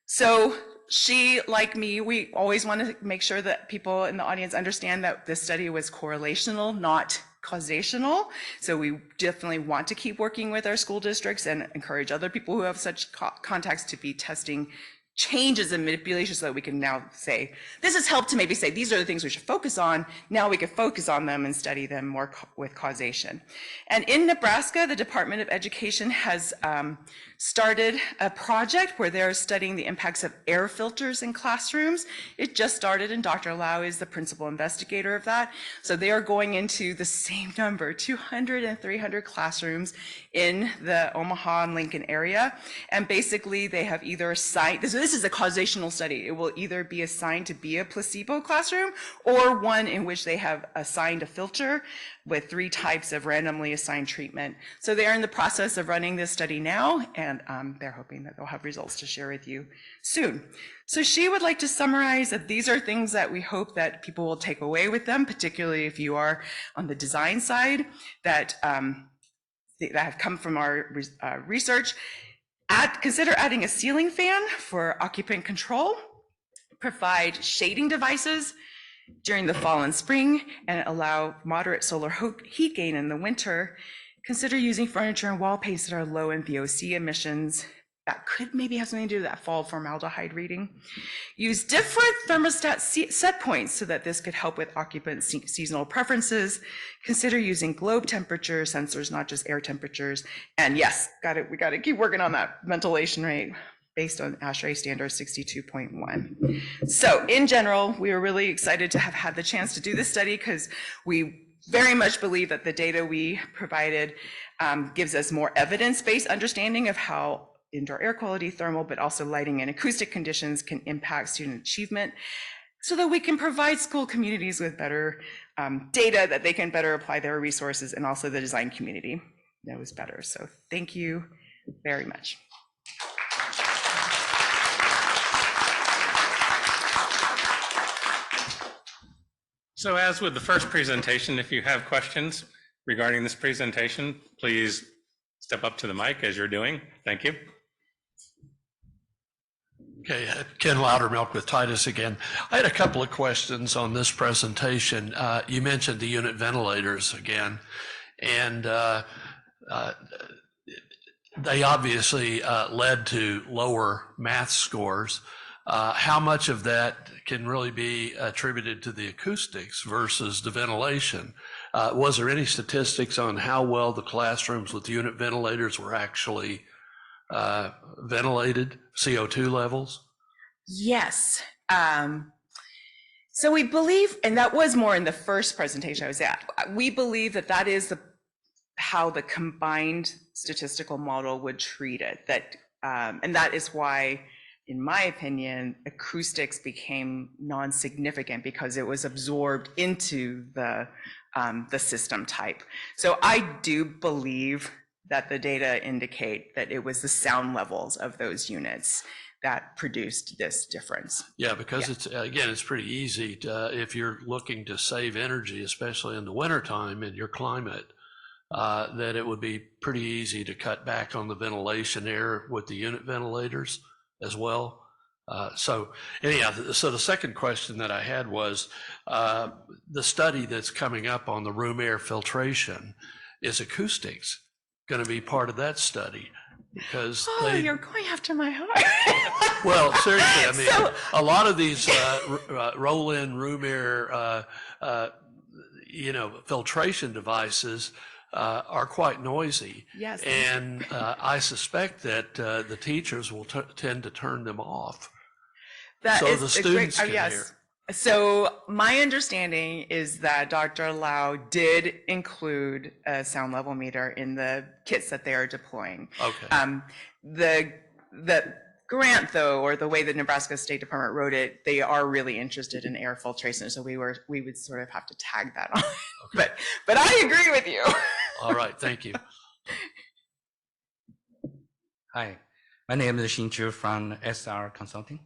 So she, like me, we always want to make sure that people in the audience understand that this study was correlational, not causational. So we definitely want to keep working with our school districts and encourage other people who have such contacts to be testing changes and manipulations so that we can now say, this has helped to maybe say, these are the things we should focus on. Now we can focus on them and study them more with causation. And in Nebraska, the Department of Education has started a project where they're studying the impacts of air filters in classrooms. It just started and Dr. Lau is the principal investigator of that. So they are going into the same number, 200 and 300 classrooms in the Omaha and Lincoln area. And basically they have either assigned, this is a causational study. It will either be assigned to be a placebo classroom or one in which they have assigned a filter with 3 types of randomly assigned treatment. So they are in the process of running this study now, and they're hoping that they'll have results to share with you soon. So she would like to summarize that these are things that we hope that people will take away with them, particularly if you are on the design side, that have come from our research. Consider adding a ceiling fan for occupant control, provide shading devices during the fall and spring, and allow moderate solar heat gain in the winter. Consider using furniture and wall paints that are low in VOC emissions. That could maybe have something to do with that fall formaldehyde reading. Use different thermostat set points so that this could help with occupant seasonal preferences. Consider using globe temperature sensors, not just air temperatures. And yes, we got to keep working on that ventilation rate based on ASHRAE standard 62.1. So in general, we are really excited to have had the chance to do this study because we very much believe that the data we provided gives us more evidence-based understanding of how indoor air quality, thermal, but also lighting and acoustic conditions can impact student achievement so that we can provide school communities with better data that they can better apply their resources, and also the design community knows better. So thank you very much. So as with the first presentation, if you have questions regarding this presentation, please step up to the mic as you're doing. Thank you. Okay, Ken Loudermilk with Titus again. I had a couple of questions on this presentation. You mentioned the unit ventilators again, and they obviously led to lower math scores. How much of that can really be attributed to the acoustics versus the ventilation? Was there any statistics on how well the classrooms with unit ventilators were actually ventilated, CO2 levels? Yes. So we believe, and that was more in the first presentation I was at, we believe that that is how the combined statistical model would treat it. And that is why, in my opinion, acoustics became non-significant because it was absorbed into the system type. So I do believe that the data indicate that it was the sound levels of those units that produced this difference. Yeah, because it's pretty easy to, if you're looking to save energy, especially in the wintertime in your climate, that it would be pretty easy to cut back on the ventilation air with the unit ventilators as well. So the second question that I had was the study that's coming up on the room air filtration. Is acoustics going to be part of that study? Because you're going after my heart. Well, seriously, I mean, a lot of these roll-in room air, filtration devices are quite noisy. Yes. And I suspect that the teachers will tend to turn them off. So the students can hear. So my understanding is that Dr. Lau did include a sound level meter in the kits that they are deploying. Okay. The grant, though, or the way the Nebraska State Department wrote it, they are really interested in air filtration. So we would sort of have to tag that on. Okay. But I agree with you. All right. Thank you. Hi, my name is Xinchu from SR Consulting.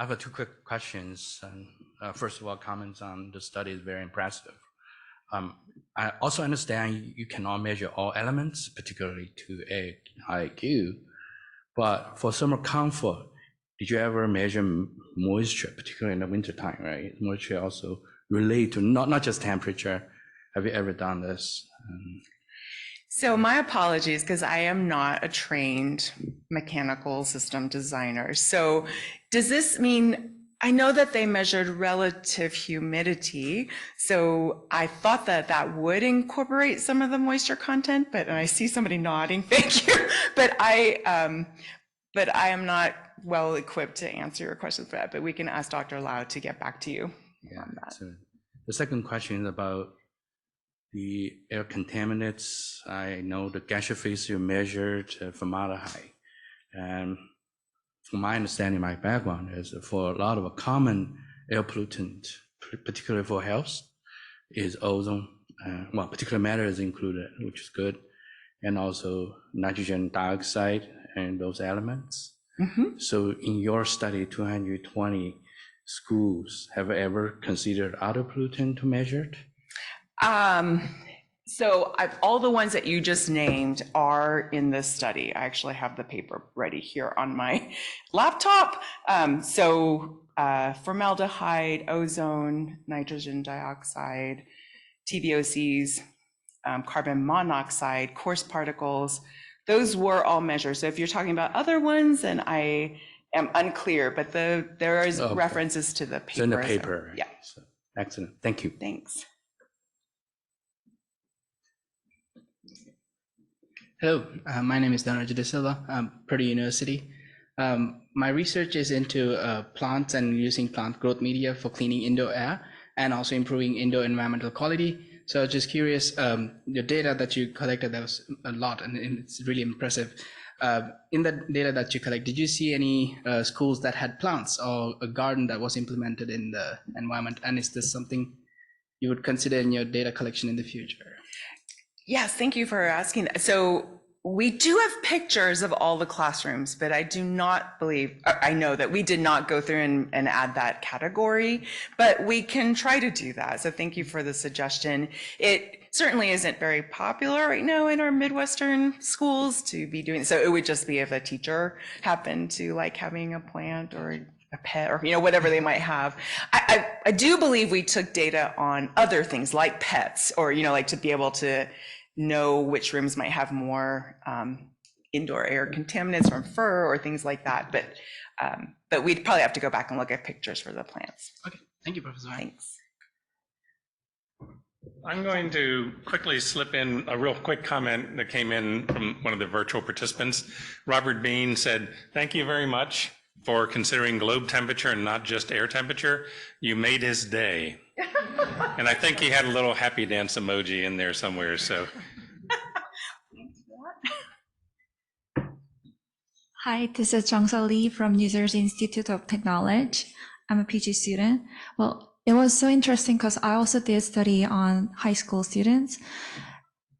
I have two quick questions. And first of all, comments on the study is very impressive. I also understand you cannot measure all elements, particularly to IQ, but for summer comfort, did you ever measure moisture, particularly in the wintertime, right? Moisture also relate to not just temperature. Have you ever done this? So my apologies, because I am not a trained mechanical system designer. So does this mean, I know that they measured relative humidity, so I thought that that would incorporate some of the moisture content, but I see somebody nodding, thank you. But I am not well equipped to answer your question for that, but we can ask Dr. Lau to get back to you on that. So the second question is about the air contaminants. I know the gaseous phase you measured formaldehyde. And from my understanding, my background is for a lot of a common air pollutant, particularly for health, is ozone. Particulate matter is included, which is good. And also nitrogen dioxide and those elements. Mm-hmm. So in your study, 220 schools, have you ever considered other pollutant to measure? So all the ones that you just named are in this study. I actually have the paper ready here on my laptop. Formaldehyde, ozone, nitrogen dioxide, TVOCs, carbon monoxide, coarse particles, those were all measured. So if you're talking about other ones, then I am unclear, but there is references to the paper. So in the paper. So, yeah. So, excellent. Thank you. Thanks. Hello, my name is Dhanraj De Silva. I'm Purdue University. My research is into plants and using plant growth media for cleaning indoor air and also improving indoor environmental quality. So I was just curious, the data that you collected, that was a lot and it's really impressive. In the data that you collect, did you see any schools that had plants or a garden that was implemented in the environment? And is this something you would consider in your data collection in the future? Yes, thank you for asking that. So we do have pictures of all the classrooms, but I do not believe, I know that we did not go through and add that category, but we can try to do that. So thank you for the suggestion. certainly isn't very popular right now in our Midwestern schools to be doing. So it would just be if a teacher happened to like having a plant or a pet or, whatever they might have. I do believe we took data on other things like pets or, like to be able to know which rooms might have more indoor air contaminants from fur or things like that. But we'd probably have to go back and look at pictures for the plants. Okay, thank you, Professor Wang. Thanks. I'm going to quickly slip in a real quick comment that came in from one of the virtual participants. Robert Bean said, "Thank you very much for considering globe temperature and not just air temperature. You made his day." And I think he had a little happy dance emoji in there somewhere. So, Hi, this is Jung-So Lee from New Jersey Institute of Technology. I'm a PG student. Well, it was so interesting because I also did study on high school students.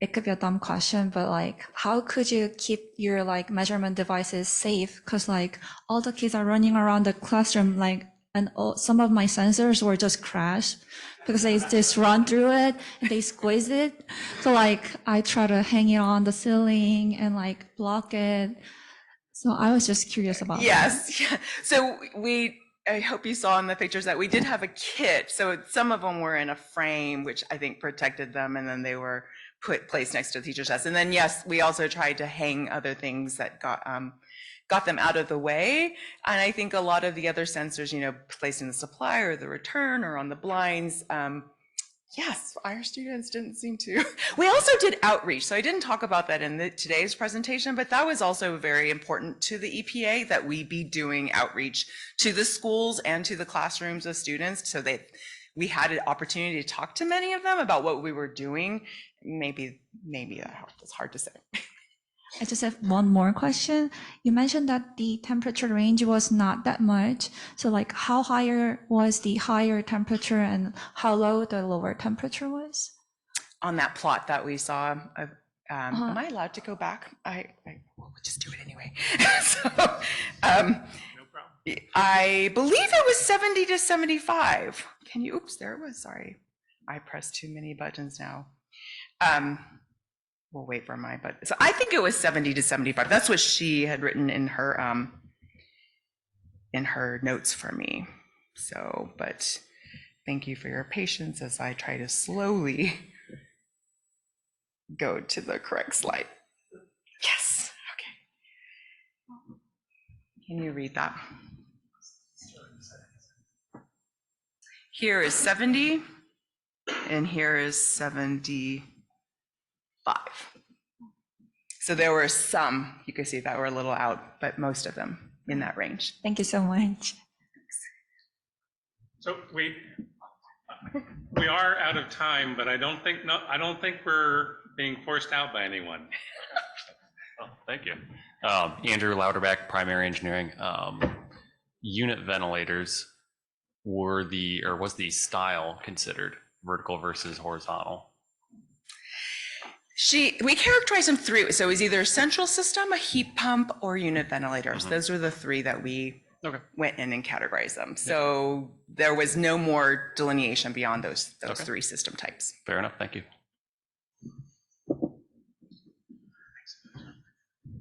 It could be a dumb question, but like, how could you keep your like measurement devices safe? Because like all the kids are running around the classroom, like, and some of my sensors were just crashed because they just run through it and they squeeze it. So like, I try to hang it on the ceiling and like block it. So I was just curious about that. Yes. Yeah. So I hope you saw in the pictures that we did have a kit. So some of them were in a frame, which I think protected them, and then they were placed next to the teacher's desk. And then, yes, we also tried to hang other things that got them out of the way. And I think a lot of the other sensors, placed in the supply or the return or on the blinds, yes, our students didn't seem to. We also did outreach. So I didn't talk about that in today's presentation, but that was also very important to the EPA that we be doing outreach to the schools and to the classrooms of students so that we had an opportunity to talk to many of them about what we were doing. Maybe that helped. It's hard to say. I just have one more question. You mentioned that the temperature range was not that much. So like how higher was the higher temperature and how low the lower temperature was? On that plot that we saw, am I allowed to go back? We'll just do it anyway. So, no problem. I believe it was 70 to 75. Oops, there it was, sorry. I pressed too many buttons now. We'll wait for my button. So I think it was 70 to 75. That's what she had written in her notes for me. So, but thank you for your patience as I try to slowly go to the correct slide. Yes, okay. Can you read that? Here is 70, and here is 75. So there were some, you can see, that were a little out, but most of them in that range. Thank you so much. So we are out of time, but I don't think we're being forced out by anyone. Oh, thank you. Andrew Lauterbach, primary engineering. Unit ventilators was the style considered vertical versus horizontal? We characterized them through, so it was either a central system, a heat pump, or unit ventilators. Mm-hmm. Those were the three that we went in and categorized them. So there was no more delineation beyond those three system types. Fair enough, thank you.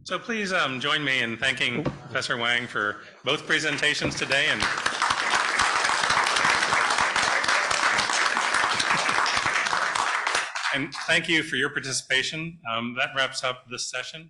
So please join me in thanking Professor Wang for both presentations today and thank you for your participation. That wraps up this session.